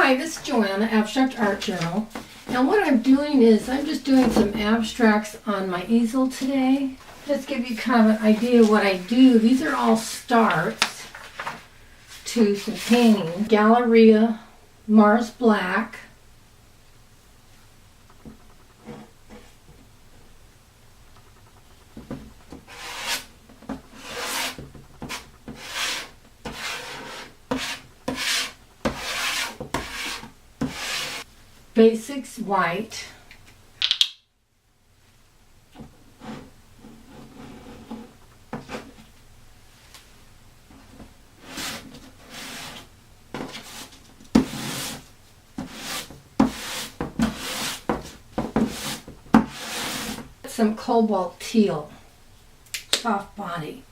Hi, this is Joanna, Abstract Art Journal. And what I'm doing is I'm just doing some abstracts on my easel today. Just give you kind of an idea of what I do. These are all starts to some painting. Galeria, Mars Black, Basics White, some cobalt teal, soft body.